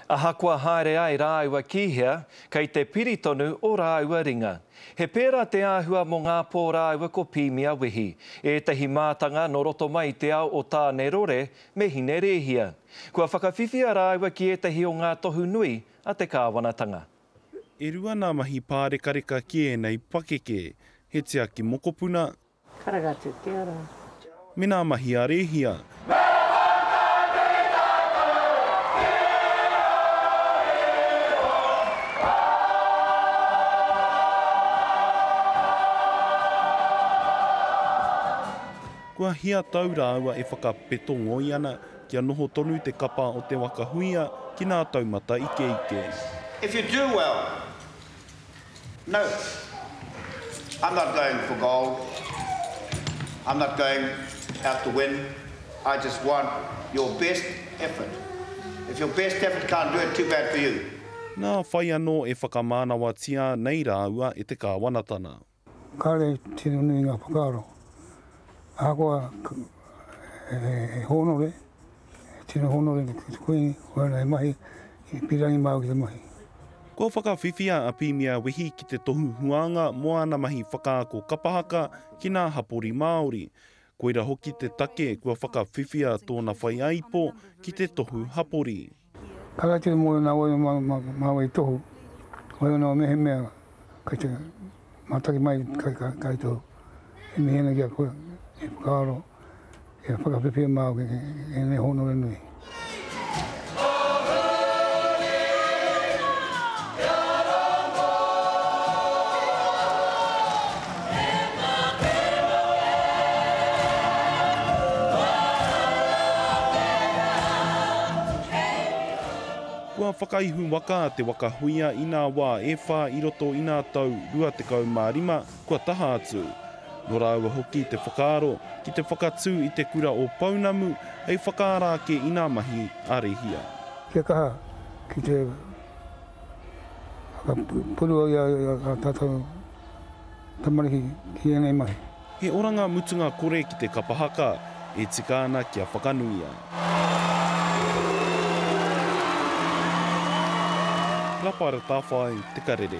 Ahakoa haere ai rāua kihea, kei te piritonu o rāua ringa. He pērā te āhua mō ngā pō rāua ko Pīmia Wehi. Ētahi mātanga no roto mai te ao o tāne rore me hine rehia. Kua whakawhiwhia rāua ki ētahi o ngā tohu nui a te kāwanatanga. E rua nā mahi pārekareka ki e nei pakeke, he tia ki mokopuna. Karagatu, kia ora. Me nā mahi a rehia. Kua hia tau rāua e whakapeto ngoi ana kia noho tonu te kapa o te wakahuia ki nā taumata ike. If you do well, no, I'm not going for gold. I'm not going out to win. I just want your best effort. If your best effort can't do it, too bad for you. Nā whai anō e whakamānawa tia nei rāua e te kāwanatana. Kāre tino nui ngā whakaaro. Ahakoa e honore, tino honore ki koe, koe mahi, i pirangi mau ki te mahi. Kua whakawhiwhia a Pīmia Wehi ki te tohu huanga moana mahi whakaako kapahaka ki nā hapori Māori. Koira hoki te take kua whakawhiwhia tōna whai aipo ki te tohu hapori. Kala tino mō nā wai mau i tohu, wai nā mehe mea, kai te mataki mai kai tohu. E mehena kia koe. E whakaaro, e whakawhiwhia mau e ne honore nui. Kua whakaihu waka te wakahuia i nā wā e whā i roto i nā tau 25, kua taha atu. No rāua hoki te whakaaro ki te whakatū i te kura o Paunamu hei whakaarake i nā mahi a rehia. Kia kaha ki te whakapurua i a tātou tamariki ki enei mahi. He oranga mutunga kore ki te kapahaka e tika ana kia whakanuia. Rapara tāwhai te karere.